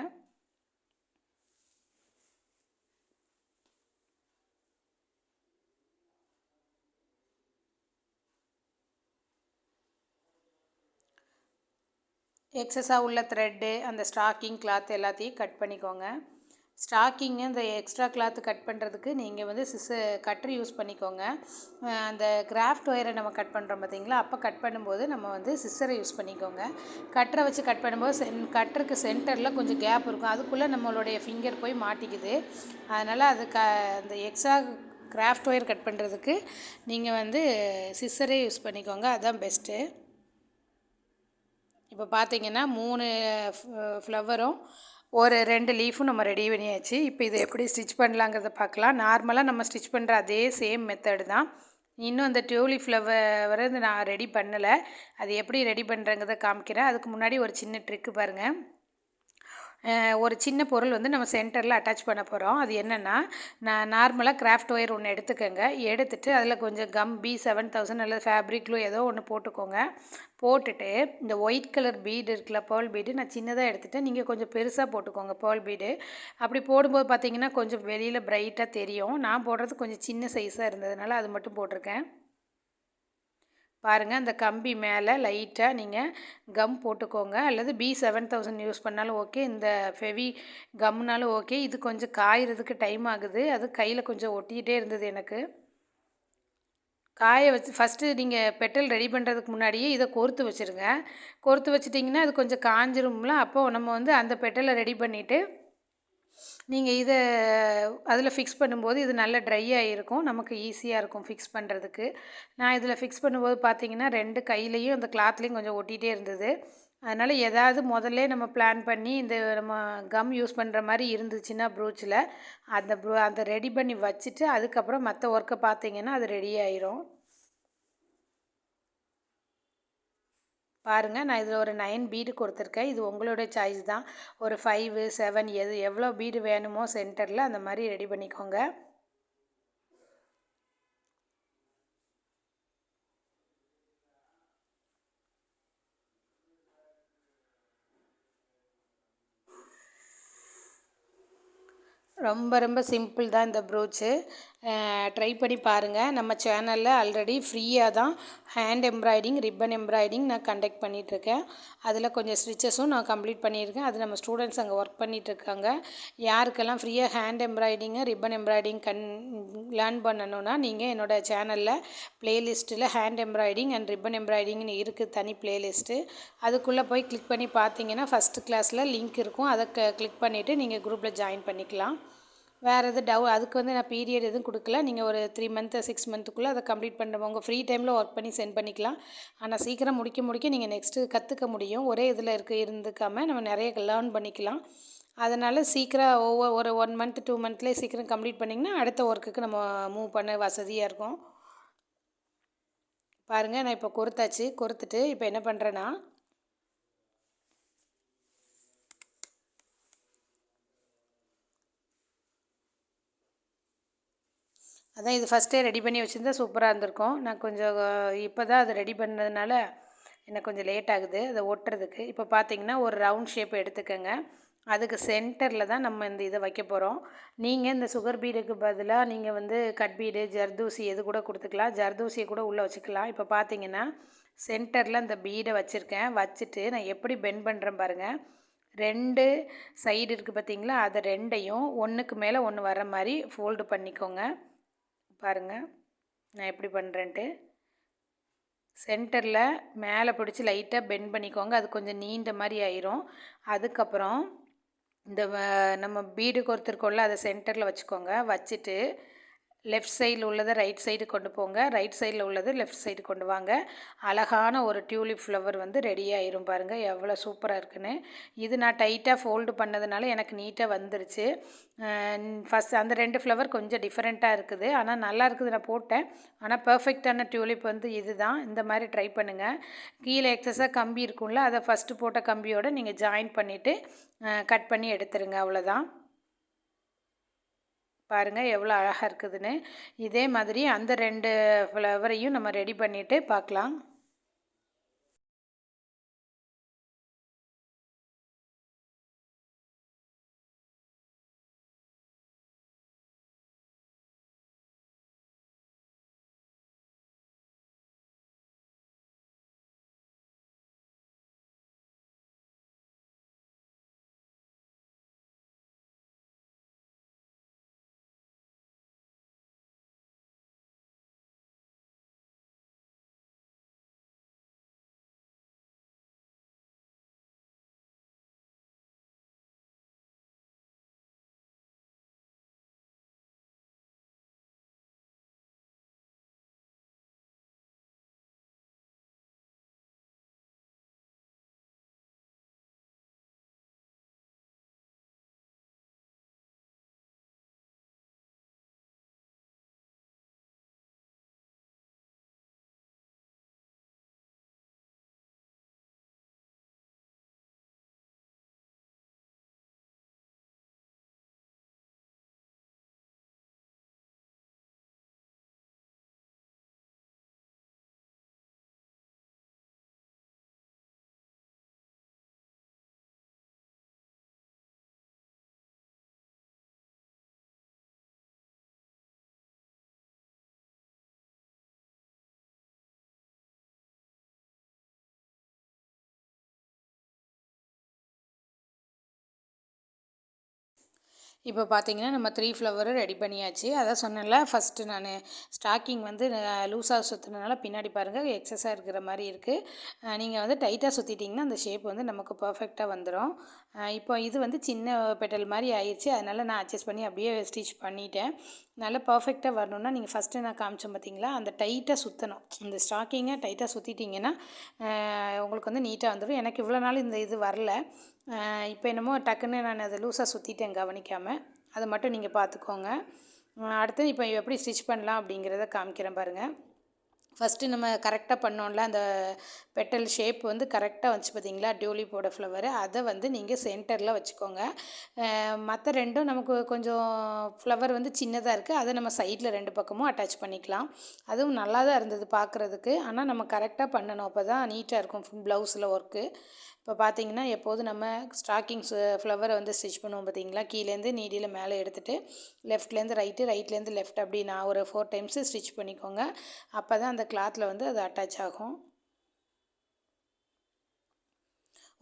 எக்ஸஸாக உள்ள த்ரெட்டு, அந்த ஸ்டாக்கிங் கிளாத் எல்லாத்தையும் கட் பண்ணிக்கோங்க. ஸ்டாக்கிங்கு இந்த எக்ஸ்ட்ரா கிளாத்து கட் பண்ணுறதுக்கு நீங்கள் வந்து கட்ரு யூஸ் பண்ணிக்கோங்க. அந்த கிராஃப்ட் ஒயரை நம்ம கட் பண்ணுறோம் பார்த்தீங்களா, அப்போ கட் பண்ணும்போது நம்ம வந்து சிஸ்ஸரை யூஸ் பண்ணிக்கோங்க. கட்டரை வச்சு கட் பண்ணும்போது கட்டருக்கு சென்டரில் கொஞ்சம் கேப் இருக்கும், அதுக்குள்ளே நம்மளுடைய ஃபிங்கர் போய் மாட்டிக்குது. அதனால் அந்த எக்ஸ்ட்ரா கிராஃப்ட் ஒயர் கட் பண்ணுறதுக்கு நீங்கள் வந்து சிஸ்ஸரே யூஸ் பண்ணிக்கோங்க, அதுதான் பெஸ்ட்டு. இப்போ பார்த்தீங்கன்னா 3 ஃப்ளவரும் ஒரு 2 லீஃபும் நம்ம ரெடி பண்ணியாச்சு. இப்போ இதை எப்படி ஸ்டிச் பண்ணலாங்கிறத பார்க்கலாம். நார்மலாக நம்ம ஸ்டிச் பண்ணுற அதே சேம் மெத்தடு தான். இன்னும் அந்த டியூலிப் ஃப்ளவர் வந்து நான் ரெடி பண்ணலை. அது எப்படி ரெடி பண்ணுறேங்கிறத காமிக்கிறேன். அதுக்கு முன்னாடி ஒரு சின்ன ட்ரிக்கு பாருங்கள். ஒரு சின்ன பொருள் வந்து நம்ம சென்டரில் அட்டாச் பண்ண போகிறோம். அது என்னென்னா, நான் நார்மலாக கிராஃப்ட் ஒயர் ஒன்று எடுத்துக்கோங்க. எடுத்துகிட்டு அதில் கொஞ்சம் கம் B7000 அல்லது ஃபேப்ரிக் க்ளூ ஏதோ ஒன்று போட்டுக்கோங்க. போட்டுட்டு இந்த ஒயிட் கலர் பீடு இருக்குல்ல, பேர்ல் பீடு, நான் சின்னதாக எடுத்துகிட்டேன். நீங்கள் கொஞ்சம் பெருசாக போட்டுக்கோங்க பேர்ல் பீடு. அப்படி போடும்போது பார்த்தீங்கன்னா கொஞ்சம் வெளியில் பிரைட்டாக தெரியும். நான் போடுறது கொஞ்சம் சின்ன சைஸாக இருந்ததுனால அது மட்டும் போட்டிருக்கேன். பாருங்கள், அந்த கம்பி மேலே லைட்டாக நீங்கள் கம் போட்டுக்கோங்க. அல்லது B7000 யூஸ் பண்ணாலும் ஓகே, இந்த ஃபெவி கம்னாலும் ஓகே. இது கொஞ்சம் காயறதுக்கு டைம் ஆகுது. அது கையில் கொஞ்சம் ஒட்டிக்கிட்டே இருந்தது எனக்கு. காய வச்சு ஃபஸ்ட்டு நீங்கள் பெட்டல் ரெடி பண்ணுறதுக்கு முன்னாடியே இதை கோர்த்து வச்சுருங்க. கோர்த்து வச்சிட்டிங்கன்னா அது கொஞ்சம் காஞ்சிரும்ல. அப்போது நம்ம வந்து அந்த பெட்டலை ரெடி பண்ணிவிட்டு நீங்கள் இதை அதில் ஃபிக்ஸ் பண்ணும்போது இது நல்லா ட்ரை ஆகிருக்கும். நமக்கு ஈஸியாக இருக்கும் ஃபிக்ஸ் பண்ணுறதுக்கு. நான் இதில் ஃபிக்ஸ் பண்ணும்போது பார்த்தீங்கன்னா 2 கையிலையும் அந்த கிளாத்லேயும் கொஞ்சம் ஒட்டிகிட்டே இருந்தது. அதனால் எதாவது முதல்ல நம்ம பிளான் பண்ணி இந்த நம்ம கம் யூஸ் பண்ணுற மாதிரி இருந்துச்சுன்னா ப்ரூச்சில் அந்த ரெடி பண்ணி வச்சுட்டு அதுக்கப்புறம் மற்ற ஒர்க்கை பார்த்தீங்கன்னா அது ரெடி ஆயிரும். பாருங்கள், நான் இதில் ஒரு 9 பீடு கொடுத்துருக்கேன். இது உங்களுடைய சாய்ஸ் தான். ஒரு 5, 7 எவ்வளோ பீடு வேணுமோ சென்டரில் அந்த மாதிரி ரெடி பண்ணிக்கோங்க. ரொம்ப ரொம்ப சிம்பிள் தான் இந்த ப்ரூச்சு. ட்ரை பண்ணி பாருங்கள். நம்ம சேனலில் ஆல்ரெடி ஃப்ரீயாக தான் ஹேண்ட் எம்ப்ராய்டிங், ரிப்பன் எம்ப்ராய்டிங் நான் கண்டக்ட் பண்ணிகிட்ருக்கேன். அதில் கொஞ்சம் ஸ்டிச்சஸும் நான் கம்ப்ளீட் பண்ணியிருக்கேன். அது நம்ம ஸ்டூடெண்ட்ஸ் அங்கே ஒர்க் பண்ணிகிட்ருக்காங்க. யாருக்கெல்லாம் ஃப்ரீயாக ஹேண்ட் எம்ப்ராய்டிங்கு, ரிப்பன் எம்ப்ராய்டிங் லேர்ன் பண்ணணுன்னா நீங்கள் என்னோடய சேனலில் ப்ளேலிஸ்ட்டில் ஹேண்ட் எம்ப்ராய்டிங் அண்ட் ரிப்பன் எம்ப்ராய்டிங்னு இருக்குது, தனி ப்ளேலிஸ்ட்டு. அதுக்குள்ளே போய் கிளிக் பண்ணி பார்த்தீங்கன்னா ஃபஸ்ட்டு கிளாஸில் லிங்க் இருக்கும். அதை கிளிக் பண்ணிவிட்டு நீங்கள் குரூப்பில் ஜாயின் பண்ணிக்கலாம். வேறு எதுவும் அதுக்கு வந்து நான் பீரியட் எதுவும் கொடுக்கல. நீங்கள் ஒரு 3 மந்த்து 6 மந்த்துக்குள்ளே அதை கம்ப்ளீட் பண்ணுற உங்கள் ஃப்ரீ டைமில் ஒர்க் பண்ணி சென்ட் பண்ணிக்கலாம். ஆனால் சீக்கிரம் முடிக்க நீங்கள் நெக்ஸ்ட்டு கற்றுக்க முடியும். ஒரே இதில் இருந்துக்காமல் நம்ம நிறைய லேர்ன் பண்ணிக்கலாம். அதனால் சீக்கிரம் ஒரு 1 மந்த் 2 மந்த்லேயே சீக்கிரம் கம்ப்ளீட் பண்ணிங்கன்னா அடுத்த ஒர்க்குக்கு நம்ம மூவ் பண்ண வசதியாக இருக்கும். பாருங்கள், நான் இப்போ கொறுத்துட்டு இப்போ என்ன பண்ணுறேன்னா, அதான் இது ஃபஸ்ட்டே ரெடி பண்ணி வச்சுருந்தா சூப்பராக இருந்திருக்கும். நான் கொஞ்சம் இப்போ தான் அதை ரெடி பண்ணதுனால எனக்கு கொஞ்சம் லேட் ஆகுது அதை ஒட்டுறதுக்கு. இப்போ பார்த்தீங்கன்னா ஒரு ரவுண்ட் ஷேப் எடுத்துக்கோங்க. அதுக்கு சென்டரில் தான் நம்ம இந்த இதை வைக்க போகிறோம். நீங்கள் இந்த சுகர் பீடுக்கு பதிலாக நீங்கள் வந்து கட் பீடு, ஜர்தூசி எது கூட கொடுத்துக்கலாம். ஜர்தூசியை கூட உள்ளே வச்சுக்கலாம். இப்போ பார்த்தீங்கன்னா சென்டரில் இந்த பீடை வச்சுருக்கேன். வச்சுட்டு நான் எப்படி பெண்ட் பண்ணுறேன் பாருங்கள். 2 சைடு இருக்குது பார்த்தீங்களா, அதை 2ஐயும் ஒன்றுக்கு மேலே ஒன்று வர மாதிரி ஃபோல்டு பண்ணிக்கோங்க. பாருங்கள் நான் எப்படி பண்ணுறேன்ட்டு. சென்டரில் மேலே பிடிச்சி லைட்டாக பெண்ட் பண்ணிக்கோங்க. அது கொஞ்சம் நீண்ட மாதிரி ஆயிரும். அதுக்கப்புறம் இந்த நம்ம பீடு கொடுத்துருக்கோம்ல, அதை சென்டரில் வச்சுக்கோங்க. வச்சுட்டு லெஃப்ட் சைடில் உள்ளதை ரைட் சைடு கொண்டு போங்க. ரைட் சைடில் உள்ளது லெஃப்ட் சைடு கொண்டு வாங்க. அழகான ஒரு டியூலிப் ஃப்ளவர் வந்து ரெடி ஆயிரும். பாருங்கள் எவ்வளோ சூப்பராக இருக்குன்னு. இது நான் டைட்டாக ஃபோல்டு பண்ணதுனால எனக்கு நீட்டாக வந்துருச்சு. ஃபஸ்ட் அந்த 2 ஃப்ளவர் கொஞ்சம் டிஃப்ரெண்ட்டாக இருக்குது. ஆனால் நல்லா இருக்குது, நான் போட்டேன். ஆனால் பர்ஃபெக்டான டியூலிப் வந்து இது தான். இந்த மாதிரி ட்ரை பண்ணுங்கள். கீழே எக்ஸஸாக கம்பி இருக்கும்ல, அதை ஃபஸ்ட்டு போட்ட கம்பியோடு நீங்கள் ஜாயின் பண்ணிவிட்டு கட் பண்ணி எடுத்துருங்க. அவ்வளோதான். பாருங்கள் எவ்வளோ அழகாக இருக்குதுன்னு. இதே மாதிரி அந்த 2 ஃப்ளவரையும் நம்ம ரெடி பண்ணிவிட்டு பார்க்கலாம். இப்போ பார்த்தீங்கன்னா நம்ம 3 ஃப்ளவரும் ரெடி பண்ணியாச்சு. அதான் சொன்னேன்ல ஃபஸ்ட்டு நான் ஸ்டாக்கிங் வந்து லூஸாக சுற்றுனனால பின்னாடி பாருங்கள் எக்ஸஸாக இருக்கிற மாதிரி இருக்குது. நீங்கள் வந்து டைட்டாக சுற்றிட்டிங்கன்னா அந்த ஷேப் வந்து நமக்கு பர்ஃபெக்டாக வந்துடும். இப்போ இது வந்து சின்ன பெட்டல் மாதிரி ஆயிடுச்சு. அதனால் நான் அட்ஜஸ்ட் பண்ணி அப்படியே ஸ்டிச் பண்ணிட்டேன். நல்லா பர்ஃபெக்டாக வரணுன்னா நீங்கள் ஃபஸ்ட்டு நான் காமிச்சேன் பார்த்தீங்களா, அந்த டைட்டாக சுற்றணும். இந்த ஸ்டாக்கிங்கை டைட்டாக சுற்றிட்டிங்கன்னா உங்களுக்கு வந்து நீட்டாக வந்துடும். எனக்கு இவ்வளோ நாள் இந்த இது வரல. இப்போ என்னமோ டக்குன்னு நான் அதை லூஸாக சுற்றிட்டேன் கவனிக்காமல். அதை மட்டும் நீங்கள் பார்த்துக்கோங்க. அடுத்து இப்போ எப்படி ஸ்டிச் பண்ணலாம் அப்படிங்கிறத காமிக்கிறேன் பாருங்கள். ஃபஸ்ட்டு நம்ம கரெக்டாக பண்ணோம்ல, அந்த பெட்டல் ஷேப் வந்து கரெக்டாக வந்துச்சு பார்த்தீங்களா, டியூலிப்போட ஃப்ளவரு. அதை வந்து நீங்கள் சென்டரில் வச்சுக்கோங்க. மற்ற ரெண்டும் நமக்கு கொஞ்சம் ஃப்ளவர் வந்து சின்னதாக இருக்குது. அதை நம்ம சைடில் 2 பக்கமும் அட்டாச் பண்ணிக்கலாம். அதுவும் நல்லா தான் இருந்தது பார்க்குறதுக்கு. ஆனால் நம்ம கரெக்டாக பண்ணணும், அப்போ தான் நீட்டாக இருக்கும் ப்ளவுஸில் ஒர்க்கு. இப்போ பார்த்தீங்கன்னா எப்போதும் நம்ம ஸ்டாக்கிங்ஸ் ஃப்ளவரை வந்து ஸ்டிச் பண்ணுவோம் பார்த்தீங்களா, கீழேருந்து நீடியில் மேலே எடுத்துகிட்டு லெஃப்ட்லேருந்து ரைட்டு, ரைட்லேருந்து லெஃப்ட் அப்படி நான் ஒரு 4 டைம்ஸு ஸ்டிச் பண்ணிக்கோங்க. அப்போ தான் அந்த கிளாத்தில் வந்து அது அட்டாச் ஆகும்.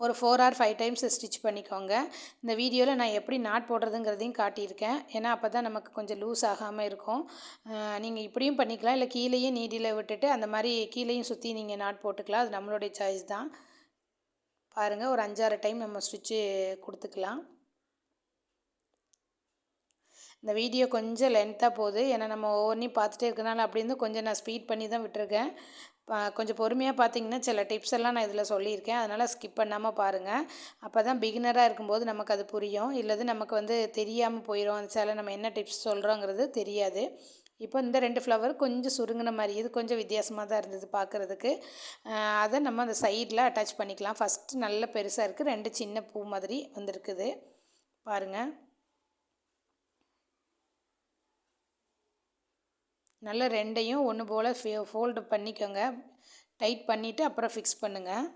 ஒரு 4 ஆர் 5 டைம்ஸ் ஸ்டிச் பண்ணிக்கோங்க. இந்த வீடியோவில் நான் எப்படி நாட் போடுறதுங்கிறதையும் காட்டியிருக்கேன். ஏன்னா அப்போ தான் நமக்கு கொஞ்சம் லூஸ் ஆகாமல் இருக்கும். நீங்கள் இப்படியும் பண்ணிக்கலாம், இல்லை கீழேயே நீடியில் விட்டுட்டு அந்த மாதிரி கீழேயும் சுற்றி நீங்கள் நாட் போட்டுக்கலாம். அது நம்மளுடைய சாய்ஸ் தான். பாருங்கள், ஒரு 5-6 டைம் நம்ம ஸ்டிச்சு கொடுத்துக்கலாம். இந்த வீடியோ கொஞ்சம் லென்த்தாக போகுது, ஏன்னா நம்ம ஒவ்வொன்றையும் பார்த்துட்டே இருக்கனால அப்படி இருந்து கொஞ்சம் நான் ஸ்பீட் பண்ணி தான் விட்டுருக்கேன். கொஞ்சம் பொறுமையாக பார்த்தீங்கன்னா சில டிப்ஸ் எல்லாம் நான் இதில் சொல்லியிருக்கேன். அதனால் ஸ்கிப் பண்ணாமல் பாருங்கள். அப்போ தான் பிகினராக இருக்கும்போது நமக்கு அது புரியும். இல்லது நமக்கு வந்து தெரியாமல் போயிடும். அந்த சில நம்ம என்ன டிப்ஸ் சொல்கிறோங்கிறது தெரியாது. இப்போ இந்த 2 ஃப்ளவர் கொஞ்சம் சுருங்கின மாதிரி, இது கொஞ்சம் வித்தியாசமாக தான் இருந்தது பார்க்குறதுக்கு. அதை நம்ம அந்த சைடில் அட்டாச் பண்ணிக்கலாம். ஃபஸ்ட்டு நல்ல பெருசாக இருக்குது, 2 சின்ன பூ மாதிரி வந்திருக்குது பாருங்கள். நல்லா 2யும் ஒன்று போல் ஃபோல்டு பண்ணிக்கோங்க. டைட் பண்ணிவிட்டு அப்புறம் ஃபிக்ஸ் பண்ணுங்கள்.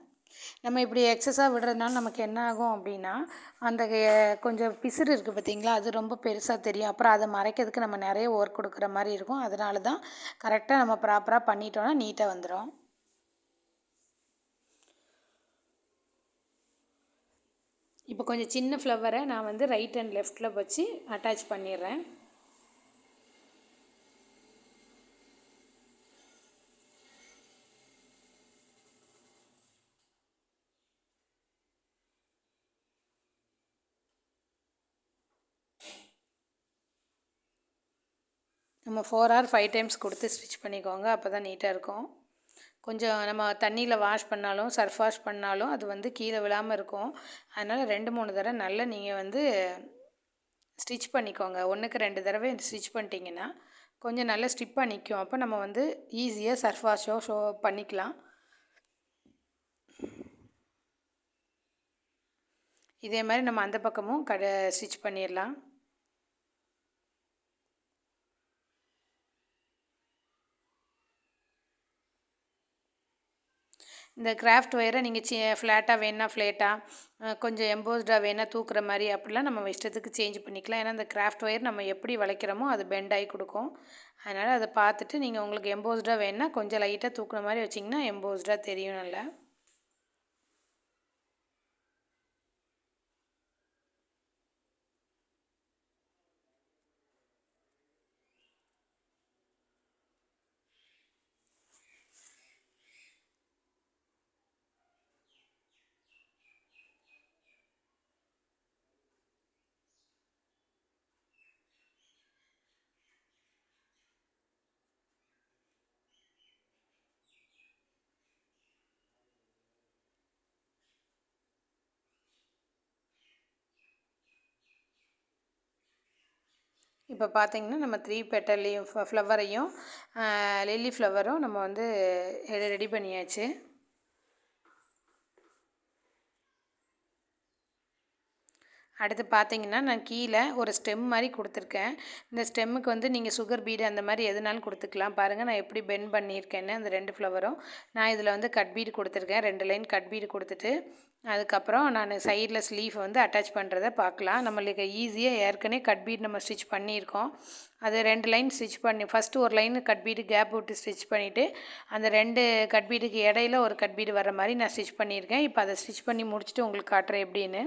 நம்ம இப்படி எக்ஸஸாக விடுறதுனால நமக்கு என்ன ஆகும் அப்படின்னா, அந்த கொஞ்சம் பிசுறு இருக்குது பார்த்தீங்களா, அது ரொம்ப பெருசாக தெரியும். அப்புறம் அதை மறைக்கிறதுக்கு நம்ம நிறைய ஒர்க் கொடுக்குற மாதிரி இருக்கும். அதனால தான் கரெக்டாக நம்ம ப்ராப்பராக பண்ணிட்டோன்னா நீட்டாக வந்துடும். இப்போ கொஞ்சம் சின்ன ஃப்ளவரை நான் வந்து ரைட் அண்ட் லெஃப்ட்டில் வச்சு அட்டாச் பண்ணிடுறேன். நம்ம 4 ஆர் 5 டைம்ஸ் கொடுத்து ஸ்டிச் பண்ணிக்கோங்க. அப்போ தான் நீட்டாக இருக்கும். கொஞ்சம் நம்ம தண்ணியில் வாஷ் பண்ணாலும் சர்ஃப் வாஷ் பண்ணாலும் அது வந்து கீழே விழாமல் இருக்கும். அதனால் 2-3 தடவை நல்லா நீங்கள் வந்து ஸ்டிச் பண்ணிக்கோங்க. 1க்கு 2 தடவை ஸ்டிச் பண்ணிட்டீங்கன்னா கொஞ்சம் நல்லா ஸ்டிப்பாக நிற்கும். அப்போ நம்ம வந்து ஈஸியாக சர்ஃப் வாஷோ பண்ணிக்கலாம். இதே மாதிரி நம்ம அந்த பக்கமும் ஸ்டிச் பண்ணிடலாம். இந்த கிராஃப்ட் ஒயரை நீங்கள் ஃப்ளாட்டாக வேணுன்னா ஃப்ளேட்டாக, கொஞ்சம் எம்போஸ்டாக வேணால் தூக்குற மாதிரி அப்படிலாம் நம்ம இஷ்டத்துக்கு சேஞ்ச் பண்ணிக்கலாம். ஏன்னா இந்த கிராஃப்ட் ஒயர் நம்ம எப்படி வளைக்கிறோமோ அது பெண்ட் ஆகி கொடுக்கும். அதனால் அதை பார்த்துட்டு நீங்கள் உங்களுக்கு எம்போஸ்டாக வேணுன்னா கொஞ்சம் லைட்டாக தூக்குற மாதிரி வச்சிங்கன்னா எம்போஸ்டாக தெரியும் நல்லா. இப்போ பார்த்தீங்கன்னா நம்ம 3 பெட்டல்லையும் ஃப்ளவரையும் லில்லி ஃப்ளவரும் நம்ம வந்து ரெடி பண்ணியாச்சு. அடுத்து பார்த்தீங்கன்னா நான் கீழே ஒரு ஸ்டெம் மாதிரி கொடுத்துருக்கேன். இந்த ஸ்டெம்முக்கு வந்து நீங்கள் சுகர் பீடு அந்த மாதிரி எதுனாலும் கொடுத்துக்கலாம். பாருங்கள் நான் எப்படி பெண்ட் பண்ணியிருக்கேன்னு. அந்த 2 ஃப்ளவரும் நான் இதில் வந்து கட் பீடு கொடுத்துருக்கேன். 2 லைன் கட் பீடு கொடுத்துட்டு அதுக்கப்புறம் நான் சைடில் ஸ்லீவ் வந்து அட்டாச் பண்ணுறதை பார்க்கலாம். நம்மளுக்கு ஈஸியாக ஏற்கனவே கட் பீடு நம்ம ஸ்டிச் பண்ணியிருக்கோம். அது 2 லைன் ஸ்டிச் பண்ணி ஃபஸ்ட்டு ஒரு லைன் கட் பீடு கேப் விட்டு ஸ்டிச் பண்ணிவிட்டு அந்த 2 கட் பீடுக்கு இடையில ஒரு கட் பீடு வர மாதிரி நான் ஸ்டிச் பண்ணியிருக்கேன். இப்போ அதை ஸ்டிச் பண்ணி முடிச்சுட்டு உங்களுக்கு காட்டுறேன் எப்படின்னு.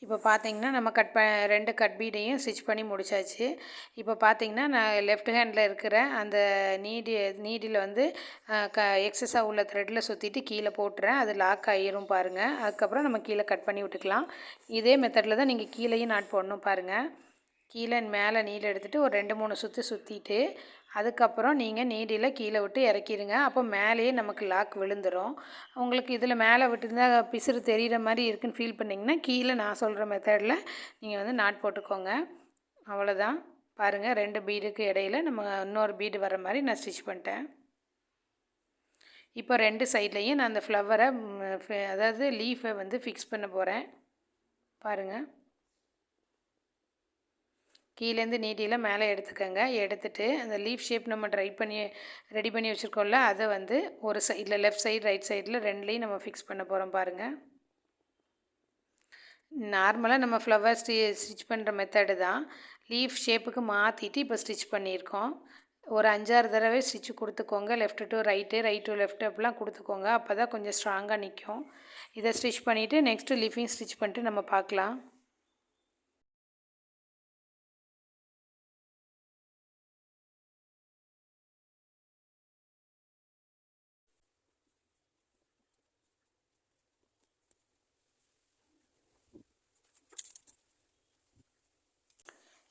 இப்போ பார்த்தீங்கன்னா நம்ம 2 கட் பீடையும் ஸ்டிச் பண்ணி முடிச்சாச்சு. இப்போ பார்த்தீங்கன்னா நான் லெஃப்ட் ஹேண்டில் இருக்கிற அந்த நீடில் வந்து எக்ஸஸாக உள்ள த்ரெட்டில் சுற்றிட்டு கீழே போட்டுறேன். அது லாக் ஆகிரும் பாருங்கள். அதுக்கப்புறம் நம்ம கீழே கட் பண்ணி விட்டுக்கலாம். இதே மெத்தடில் தான் நீங்கள் கீழேயும் நாட் போடணும் பாருங்கள். கீழே மேலே நீடில் எடுத்துகிட்டு ஒரு 2-3 சுற்றிட்டு அதுக்கப்புறம் நீங்கள் நீடியில் கீழே விட்டு இறக்கிடுங்க. அப்போ மேலேயே நமக்கு லாக் விழுந்துடும். உங்களுக்கு இதில் மேலே விட்டுருந்தால் பிசுறு தெரிகிற மாதிரி இருக்குன்னு ஃபீல் பண்ணிங்கன்னா கீழே நான் சொல்கிற மெத்தடில் நீங்கள் வந்து நாட் போட்டுக்கோங்க. அவ்வளோதான். பாருங்கள் 2 பீடுக்கு இடையில் நம்ம இன்னொரு பீடு வர மாதிரி நான் ஸ்டிச் பண்ணிட்டேன். இப்போ 2 சைட்லேயும் நான் அந்த ஃப்ளவரை அதாவது லீஃபை வந்து ஃபிக்ஸ் பண்ண போகிறேன். பாருங்கள். கீழேருந்து நீட்டியில் மேலே எடுத்துக்கோங்க. எடுத்துகிட்டு அந்த லீஃப் ஷேப் நம்ம ரெடி பண்ணி வச்சுருக்கோம்ல, அதை வந்து ஒரு சைடில் லெஃப்ட் சைடு ரைட் சைடில் ரெண்டுலேயும் நம்ம ஃபிக்ஸ் பண்ண போகிறோம் பாருங்கள். நார்மலாக நம்ம ஃப்ளவர் ஸ்டிச் பண்ணுற மெத்தடு தான். லீஃப் ஷேப்புக்கு மாற்றிட்டு இப்போ ஸ்டிச் பண்ணியிருக்கோம். ஒரு 5-6 தடவை ஸ்டிச்சு கொடுத்துக்கோங்க. Left to right, right to left அப்படிலாம் கொடுத்துக்கோங்க. அப்போ தான் கொஞ்சம் ஸ்ட்ராங்காக நிற்கும். இதை ஸ்டிச் பண்ணிவிட்டு நெக்ஸ்ட்டு லீஃபையும் ஸ்டிச் பண்ணிட்டு நம்ம பார்க்கலாம்.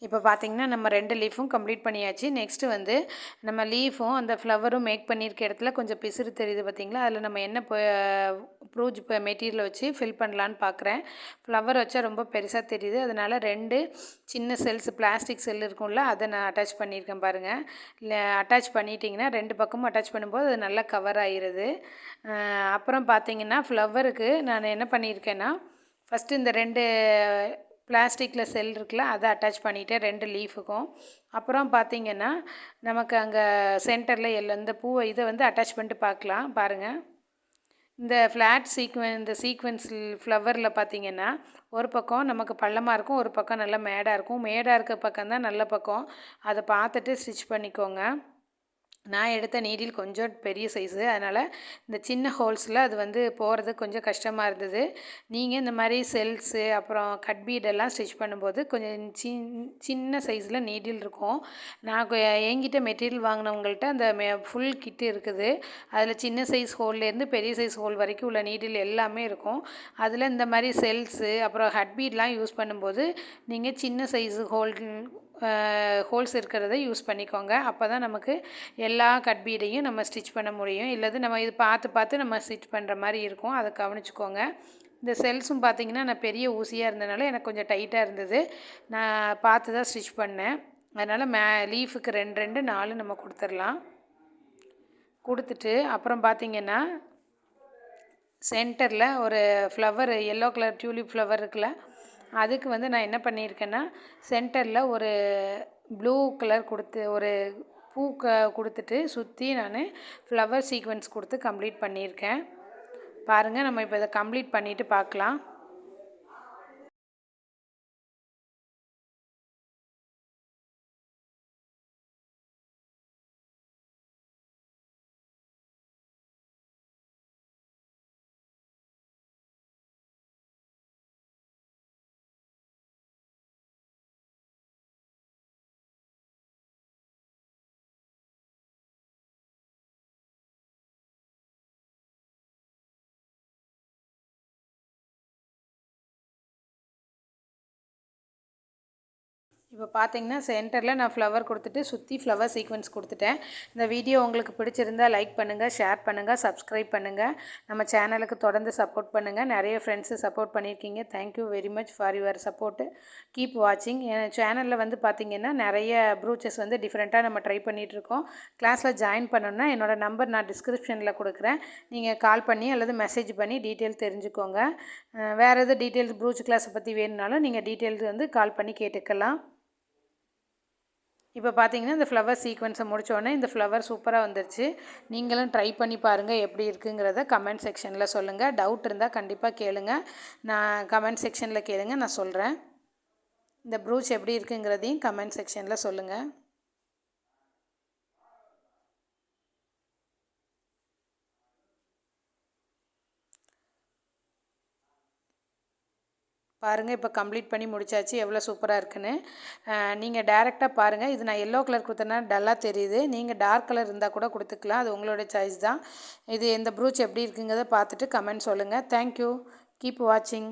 இப்போ பார்த்தீங்கன்னா நம்ம 2 லீஃபும் கம்ப்ளீட் பண்ணியாச்சு. நெக்ஸ்ட்டு வந்து நம்ம லீஃபும் அந்த ஃப்ளவரும் மேக் பண்ணியிருக்க இடத்துல கொஞ்சம் பிசுறு தெரியுது பார்த்தீங்களா? அதில் நம்ம என்ன ப்ரூஜ் மெட்டீரியலை வச்சு ஃபில் பண்ணலான்னு பார்க்குறேன். ஃப்ளவர் வச்சா ரொம்ப பெருசாக தெரியுது. அதனால் 2 சின்ன செல்ஸ் பிளாஸ்டிக் செல் இருக்கும்ல, அதை நான் அட்டாச் பண்ணியிருக்கேன் பாருங்கள். இல்லை அட்டாச் பண்ணிட்டீங்கன்னா 2 பக்கமும் அட்டாச் பண்ணும்போது அது நல்லா கவர் ஆகிருது. அப்புறம் பார்த்தீங்கன்னா ஃப்ளவருக்கு நான் என்ன பண்ணியிருக்கேன்னா, ஃபஸ்ட்டு இந்த 2 பிளாஸ்டிக்கில் செல் இருக்குல்ல, அதை அட்டாச் பண்ணிவிட்டேன் 2 லீஃபுக்கும். அப்புறம் பார்த்திங்கன்னா நமக்கு அங்கே சென்டரில் இந்த பூவை இதை வந்து அட்டாச் பண்ணிட்டு பார்க்கலாம். பாருங்கள். இந்த இந்த சீக்வென்ஸ் ஃப்ளவரில் பார்த்திங்கன்னா ஒரு பக்கம் நமக்கு பள்ளமாக இருக்கும், ஒரு பக்கம் நல்லா மேடாக இருக்கும். மேடாக இருக்க பக்கம் தான் நல்ல பக்கம். அதை பார்த்துட்டு ஸ்டிச் பண்ணிக்கோங்க. நான் எடுத்த நீடில் கொஞ்சம் பெரிய சைஸு, அதனால் இந்த சின்ன ஹோல்ஸில் அது வந்து போகிறது கொஞ்சம் கஷ்டமாக இருந்தது. நீங்கள் இந்த மாதிரி செல்ஸு அப்புறம் கட் பீடெல்லாம் ஸ்டிச் பண்ணும்போது கொஞ்சம் சின்ன சைஸில் நீடில் இருக்கும். நான் என்கிட்ட மெட்டீரியல் வாங்கினவங்கள்ட்ட அந்த ஃபுல் கிட்டு இருக்குது. அதில் சின்ன சைஸ் ஹோல்லேருந்து பெரிய சைஸ் ஹோல் வரைக்கும் உள்ள நீடில் எல்லாமே இருக்கும். அதில் இந்த மாதிரி செல்ஸு அப்புறம் ஹட் பீட்லாம் யூஸ் பண்ணும்போது நீங்கள் சின்ன சைஸு ஹோல்ஸ் இருக்கிறத யூஸ் பண்ணிக்கோங்க. அப்போ தான் நமக்கு எல்லா கட் பீடையும் நம்ம ஸ்டிச் பண்ண முடியும். இல்லது நம்ம இது பார்த்து நம்ம ஸ்டிச் பண்ணுற மாதிரி இருக்கும். அதை கவனிச்சுக்கோங்க. இந்த செல்ஸும் பார்த்திங்கன்னா நான் பெரிய ஊசியாக இருந்தனால எனக்கு கொஞ்சம் டைட்டாக இருந்தது. நான் பார்த்து தான் ஸ்டிச் பண்ணேன். அதனால் லீஃபுக்கு 2 4 நம்ம கொடுத்துடலாம். கொடுத்துட்டு அப்புறம் பார்த்திங்கன்னா சென்டரில் ஒரு flower yellow colour tulip flower இருக்குல்ல, அதுக்கு வந்து நான் என்ன பண்ணியிருக்கேன்னா சென்டரில் ஒரு ப்ளூ கலர் ஒரு பூ கொடுத்துட்டு சுற்றி நான் ஃப்ளவர் சீக்வென்ஸ் கொடுத்து கம்ப்ளீட் பண்ணியிருக்கேன். பாருங்கள். நம்ம இப்போ இதை கம்ப்ளீட் பண்ணிவிட்டு பார்க்கலாம். இப்போ பார்த்தீங்கன்னா சென்டரில் நான் ஃப்ளவர் கொடுத்துட்டு சுற்றி ஃப்ளவர் சீக்வென்ஸ் கொடுத்துட்டேன். இந்த வீடியோ உங்களுக்கு பிடிச்சிருந்தால் லைக் பண்ணுங்கள், ஷேர் பண்ணுங்கள், சப்ஸ்கிரைப் பண்ணுங்கள். நம்ம சேனலுக்கு தொடர்ந்து சப்போர்ட் பண்ணுங்கள். நிறைய ஃப்ரெண்ட்ஸு சப்போர்ட் பண்ணியிருக்கீங்க. Thank you very much for your support. Keep வாட்சிங். என் சேனலில் வந்து பார்த்திங்கன்னா நிறைய ப்ரூச்சஸ் வந்து டிஃப்ரெண்ட்டாக நம்ம ட்ரை பண்ணிகிட்ருக்கோம். கிளாஸில் ஜாயின் பண்ணணுன்னா என்னோடய நம்பர் நான் டிஸ்கிரிப்ஷனில் கொடுக்குறேன். நீங்கள் கால் பண்ணி அல்லது மெசேஜ் பண்ணி டீட்டெயில் தெரிஞ்சுக்கோங்க. வேறு எது டீட்டெயில்ஸ் ப்ரூச் கிளாஸை பற்றி வேணுனாலும் நீங்கள் டீட்டெயில்ஸ் வந்து கால் பண்ணி கேட்டுக்கலாம். இப்போ பார்த்தீங்கன்னா இந்த ஃப்ளவர் சீக்வென்ஸை முடித்தோடனே இந்த ஃப்ளவர் சூப்பராக வந்துருச்சு. நீங்களும் ட்ரை பண்ணி பாருங்கள் எப்படி இருக்குங்கிறத கமெண்ட் செக்ஷனில் சொல்லுங்கள். டவுட் இருந்தால் கண்டிப்பாக கேளுங்க. நான் கமெண்ட் செக்ஷனில் கேளுங்க, நான் சொல்கிறேன். இந்த ப்ரூச் எப்படி இருக்குங்கிறதையும் கமெண்ட் செக்ஷனில் சொல்லுங்கள். பாருங்கள் இப்போ கம்ப்ளீட் பண்ணி முடிச்சாச்சு எவ்வளோ சூப்பராக இருக்குன்னு. நீங்கள் டேரெக்டாக பாருங்கள். இது நான் எல்லோ கலர் கொடுத்தேன்னா டல்லாக தெரியுது. நீங்கள் டார்க் கலர் இருந்தால் கூட கொடுத்துக்கலாம். அது உங்களோட சாய்ஸ் தான். இது இந்த ப்ரூச் எப்படி இருக்குங்கிறத பார்த்துட்டு கமெண்ட் சொல்லுங்கள். தேங்க்யூ. கீப் வாட்சிங்.